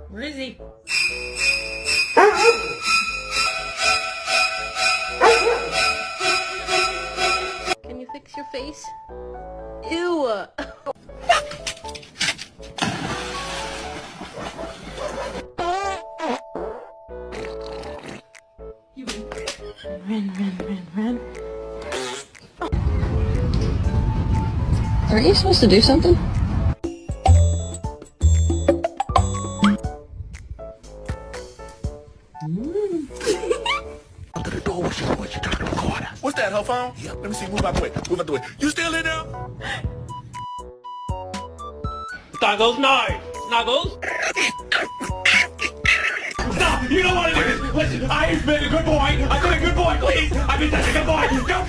Where is he? Can you fix your face? Ew! Run. Aren't you supposed to do something? Under the door, what you trying to record? What's that, her phone? Yeah. Let me see, move out the way. Move out the way. You still in there? Snuggles, no! Snuggles? Stop! You don't want to do this! Listen, I've been a good boy! I've been a good boy, please! I've been such a good boy! Don't